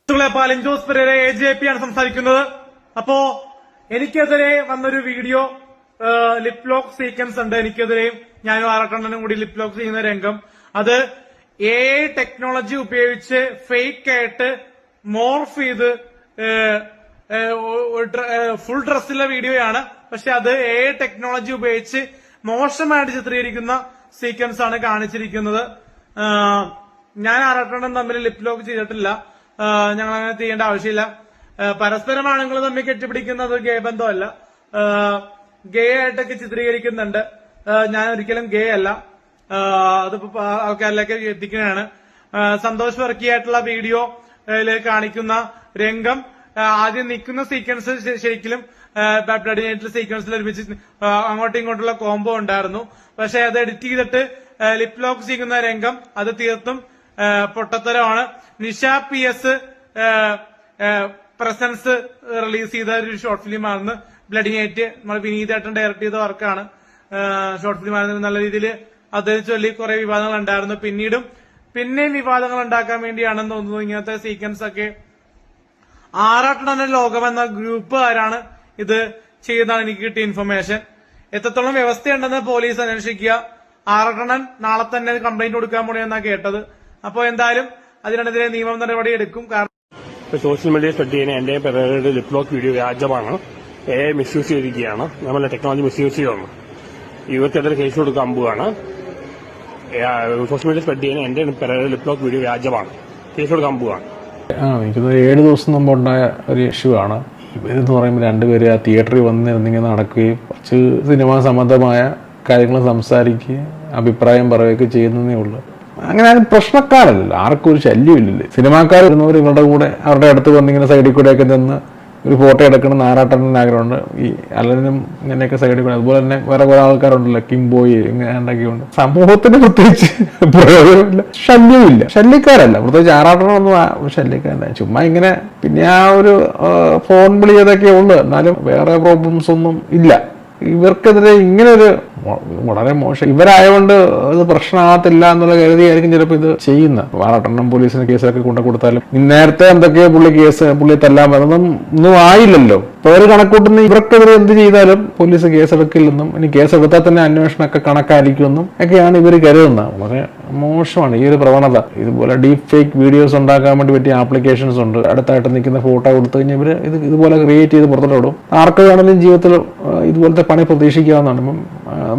പാലിൻ Jose Pereira AJP ആണ് സംസാരിക്കുന്നത്. അപ്പോ എനിക്കെതിരെ വന്നൊരു വീഡിയോ ലിപ് ലോക്ക് സീക്വൻസ് ഉണ്ട്. എനിക്കെതിരെയും ഞാനും ആറട്ടണ്ണനും കൂടി ലിപ് ലോക്ക് ചെയ്യുന്ന രംഗം. അത് AI ടെക്നോളജി ഉപയോഗിച്ച് ഫേക്ക് ആയിട്ട് മോർഫ് ചെയ്ത് ഫുൾ ഡ്രസ്സിലെ വീഡിയോയാണ്. പക്ഷെ അത് AI ടെക്നോളജി ഉപയോഗിച്ച് മോശമായിട്ട് ചിത്രീകരിക്കുന്ന സീക്വൻസ് ആണ് കാണിച്ചിരിക്കുന്നത്. ഞാൻ ആറട്ടണ്ണൻ തമ്മിൽ ലിപ് ലോക്ക് ചെയ്തിട്ടില്ല. ഞങ്ങൾ അങ്ങനെ ചെയ്യേണ്ട ആവശ്യമില്ല. പരസ്പരമാണ് നിങ്ങൾ തമ്മിൽ കെട്ടിപ്പിടിക്കുന്നത്. ഗേ ബന്ധമല്ല. ഗേ ആയിട്ടൊക്കെ ചിത്രീകരിക്കുന്നുണ്ട്. ഞാൻ ഒരിക്കലും ഗേ അല്ല. അതിപ്പോ ആൾക്കാരിലേക്ക് എത്തിക്കുന്നതാണ്. സന്തോഷ് വർക്കിയായിട്ടുള്ള വീഡിയോയില് കാണിക്കുന്ന രംഗം ആദ്യം നിൽക്കുന്ന സീക്വൻസ് ശരിക്കും ബ്ലഡി നൈറ്റ് സീക്വൻസിൽ ഒരുമിച്ച് അങ്ങോട്ടും ഇങ്ങോട്ടുള്ള കോംബോ ഉണ്ടായിരുന്നു. പക്ഷെ അത് എഡിറ്റ് ചെയ്തിട്ട് ലിപ് ലോക്ക് ചെയ്യുന്ന രംഗം അത് തീർത്തും പൊട്ടത്തരമാണ്. നിഷ PS പ്രസൻസ് റിലീസ് ചെയ്ത ഒരു ഷോർട്ട് ഫിലിമാണെന്ന് ബ്ലഡി നൈറ്റ്. നമ്മൾ വിനീതേട്ടൻ ഡയറക്ട് ചെയ്ത വർക്കാണ്. ഷോർട്ട് ഫിലിം ആയിരുന്നു. നല്ല രീതിയിൽ അത് ചൊല്ലി കുറെ വിവാദങ്ങൾ ഉണ്ടായിരുന്നു. പിന്നെയും വിവാദങ്ങൾ ഉണ്ടാക്കാൻ വേണ്ടിയാണെന്ന് തോന്നുന്നു ഇങ്ങനത്തെ സീക്വൻസ് ഒക്കെ. ആറാട്ടണ്ണൻ ലോകം എന്ന ഗ്രൂപ്പുകാരാണ് ഇത് ചെയ്യുന്നതാണ് എനിക്ക് കിട്ടിയ ഇൻഫർമേഷൻ. എത്രത്തോളം വ്യവസ്ഥയുണ്ടെന്ന് പോലീസ് അന്വേഷിക്കുക. ആറാട്ടണ്ണൻ നാളെ തന്നെ കംപ്ലൈന്റ് കൊടുക്കാൻ പോണെന്നാണ് കേട്ടത്. അപ്പോൾ എന്തായാലും അതിനെതിരെ നിയമ നടപടി എടുക്കും. കാരണം സോഷ്യൽ മീഡിയ സ്പ്രെഡ് ചെയ്യുന്ന എന്റെ പെരേരയുടെ ലിപ് ലോക്ക് വീഡിയോ വ്യാജമാണ്. AI മിസ്യൂസ് ചെയ്തിരിക്കുകയാണ്. നമ്മളെ ടെക്നോളജി മിസ്യൂസ് ചെയ്യുന്നു. ഇവർക്കെതിരെ കേസ് കൊടുക്കാൻ പോവുകയാണ്. സോഷ്യൽ മീഡിയ സ്പ്രെഡ് ചെയ്യുന്ന എന്റെ പെരേരയുടെ ലിപ് ലോക്ക് വീഡിയോ വ്യാജമാണ്. കേസ് കൊടുക്കാൻ പോവുകയാണ്. എനിക്കത് 7 ദിവസം മുമ്പ് ഉണ്ടായ ഒരു ഇഷ്യൂ ആണ്. ഇവരെന്ന് പറയുമ്പോൾ രണ്ടുപേര് ആ തിയേറ്ററിൽ വന്നിരുന്നിങ്ങനെ നടക്കുകയും കുറച്ച് സിനിമാ സംബന്ധമായ കാര്യങ്ങൾ സംസാരിക്കുകയും അഭിപ്രായം പറയുകയൊക്കെ ചെയ്യുന്നതേ ഉള്ളൂ. അങ്ങനെ അത് പ്രശ്നക്കാരല്ല. ആർക്കും ഒരു ശല്യമില്ലല്ലേ. സിനിമാക്കാർ വരുന്നവർ ഇവരുടെ കൂടെ അവരുടെ അടുത്ത് വന്നിങ്ങനെ സൈഡിൽ കൂടെയൊക്കെ നിന്ന് ഒരു ഫോട്ടോ എടുക്കണം ആറാട്ടണ്ണന് ആഗ്രഹമുണ്ട്. ഈ അലനും ഇങ്ങനെയൊക്കെ സൈഡിൽ കൂടെ. അതുപോലെ തന്നെ വേറെ കുറെ ആൾക്കാരുണ്ടല്ലോ, കിംബോയ് ഇങ്ങനെ ഉണ്ടാക്കിയുണ്ട്. സമൂഹത്തിന് പ്രത്യേകിച്ച് പ്രയോജനമില്ല, ശല്യമില്ല, ശല്യക്കാരല്ല. പ്രത്യേകിച്ച് ആറാട്ടണ്ണനൊന്നും ശല്യക്കാരല്ല. ചുമ്മാ ഇങ്ങനെ പിന്നെ ആ ഒരു ഫോൺ വിളി അതൊക്കെ ഉള്ളു. എന്നാലും വേറെ പ്രോബ്ലംസ് ഒന്നും ഇല്ല. ഇവർക്കെതിരെ ഇങ്ങനൊരു വളരെ മോശം ഇവരായതുകൊണ്ട് ഇത് പ്രശ്നമാകത്തില്ല എന്നുള്ള കരുതിയായിരിക്കും ചിലപ്പോൾ ഇത് ചെയ്യുന്ന. ആറാട്ടണ്ണൻ പോലീസിന് കേസൊക്കെ കൊണ്ടു കൊടുത്താലും നേരത്തെ എന്തൊക്കെയോ പുള്ളി തല്ലാൻ ഒന്നും ആയില്ലല്ലോ. ഇപ്പൊ അവർ കണക്കൂട്ടുന്ന ഇവർക്കെതിരെ എന്ത് ചെയ്താലും പോലീസ് കേസെടുക്കില്ലെന്നും ഇനി കേസെടുത്താൽ തന്നെ അന്വേഷണമൊക്കെ കണക്കായിരിക്കുമെന്നും ഒക്കെയാണ് ഇവർ കരുതുന്നത്. വളരെ മോശമാണ് ഈ ഒരു പ്രവണത. ഇതുപോലെ ഡീപ് ഫേക്ക് വീഡിയോസ് ഉണ്ടാക്കാൻ വേണ്ടി പറ്റിയ ആപ്ലിക്കേഷൻസ് ഉണ്ട്. അടുത്തായിട്ട് നിൽക്കുന്ന ഫോട്ടോ കൊടുത്തു കഴിഞ്ഞാൽ ഇവർ ഇതുപോലെ ക്രിയേറ്റ് ചെയ്ത് പുറത്തോട്ട് വിടും. ആർക്ക് വേണമെങ്കിലും ജീവിതത്തിൽ ഇതുപോലത്തെ പണി പ്രതീക്ഷിക്കാവുന്നതാണ്. ഇപ്പം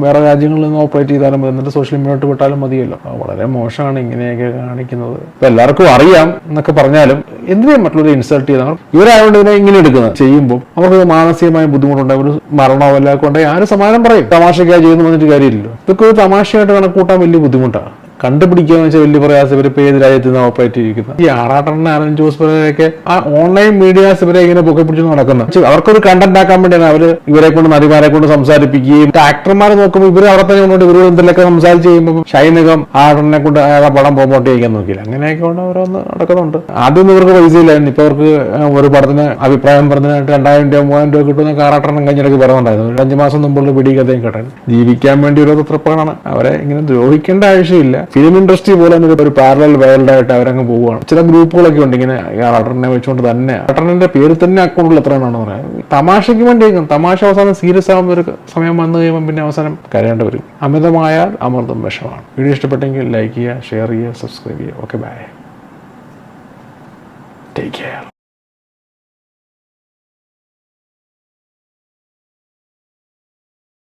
വേറെ രാജ്യങ്ങളിൽ നിന്ന് ഓപ്പറേറ്റ് ചെയ്താലും എന്നിട്ട് സോഷ്യൽ മീഡിയയോട്ട് വിട്ടാലും മതിയല്ലോ. വളരെ മോശമാണ് ഇങ്ങനെയൊക്കെ കാണിക്കുന്നത്. ഇപ്പൊ എല്ലാവർക്കും അറിയാം എന്നൊക്കെ പറഞ്ഞാലും എന്തിനാ മറ്റുള്ളവരെ ഇൻസൾട്ട് ചെയ്താൽ ഇവരായതുകൊണ്ട് ഇതിനെ ഇങ്ങനെ എടുക്കുന്നത് ചെയ്യുമ്പോൾ അവർക്ക് മാനസികമായ ബുദ്ധിമുട്ടുണ്ടാകും. ഒരു മരണമോ എല്ലാം കൊണ്ടുപോയി ആരും സമാധാനം പറയും. തമാശയ്ക്കായി ചെയ്യുന്നു വന്നിട്ട് കാര്യമില്ലല്ലോ. ഇതൊക്കെ ഒരു തമാശയായിട്ട് കണക്കൂട്ടാൻ വലിയ ബുദ്ധിമുട്ടാണ്. കണ്ടുപിടിക്കുക വെച്ചാൽ വലിയ പ്രയാസം. ഇവരിപ്പോ ഏത് രാജ്യത്ത് നിന്ന് ഓപ്പറേറ്റ് ചെയ്തിരിക്കുന്നത്. ഈ ആറാട്ടണ്ണൻ അലൻ ജോസ് പെരേരയൊക്കെ ആ ഓൺലൈൻ മീഡിയാസ് ഇവരെ ഇങ്ങനെ പൊക്കെ പിടിച്ച് നടക്കുന്നത്. അവർക്കൊരു കണ്ടന്റ് ആക്കാൻ വേണ്ടിയാണ് അവര് ഇവരെ കൊണ്ട് നടിമാരെ കൊണ്ട് സംസാരിപ്പിക്കുകയും. ആക്ടർമാരെ നോക്കുമ്പോൾ ഇവർ അവിടെ തന്നെ കൊണ്ടുപോയി ഇവരോട് എന്തെങ്കിലുമൊക്കെ സംസാരിച്ച് ചെയ്യുമ്പോൾ ഷൈനികം ആറാട്ടണ്ണനെ കൊണ്ട് അയാളെ പടം പ്രൊമോട്ട് ചെയ്യാൻ നോക്കിയില്ല. അങ്ങനെയൊക്കെ കൊണ്ട് ഓരോന്ന് നടക്കുന്നുണ്ട്. ആദ്യം ഇവർക്ക് പൈസ ഇല്ലായിരുന്നു. ഇപ്പൊ അവർക്ക് ഒരു പടത്തിന് അഭിപ്രായം പറഞ്ഞതിനായിട്ട് 2000 രൂപ 3000 രൂപ കിട്ടുന്ന ആറാട്ടണ്ണൻ കഴിഞ്ഞിടയ്ക്ക് പറയുന്നുണ്ടായിരുന്നു. 5 മാസം മുമ്പുള്ള പിടിക്കഥയും കേട്ടാൻ ജീവിക്കാൻ വേണ്ടി ഒരു തത്രപ്പാടാണ്. അവരെ ഇങ്ങനെ ദ്രോഹിക്കേണ്ട ആവശ്യമില്ല. ഫിലിം ഇൻഡസ്ട്രി പോലെ ഒരു പാരലൽ വേൾഡായിട്ട് അവരങ്ങ് പോവുകയാണ്. ചില ഗ്രൂപ്പുകളൊക്കെ ഉണ്ട് ഇങ്ങനെ ആറാട്ടണ്ണനെ വെച്ചുകൊണ്ട് തന്നെ. ആറാട്ടണ്ണന്റെ പേര് തന്നെ അക്കൗണ്ടിൽ എത്രയാണെന്ന് പറയാം. തമാശയ്ക്ക് വേണ്ടിയേക്കും. തമാശ അവസാനം സീരിയസ് ആകുന്ന ഒരു സമയം വന്നു കഴിയുമ്പോൾ പിന്നെ അവസാനം കരയേണ്ടി വരും. അമിതമായാൽ അമൃതം വിഷമാണ്. വീഡിയോ ഇഷ്ടപ്പെട്ടെങ്കിൽ ലൈക്ക് ചെയ്യുക, ഷെയർ ചെയ്യുക, സബ്സ്ക്രൈബ് ചെയ്യുക. Okay, bye, take care.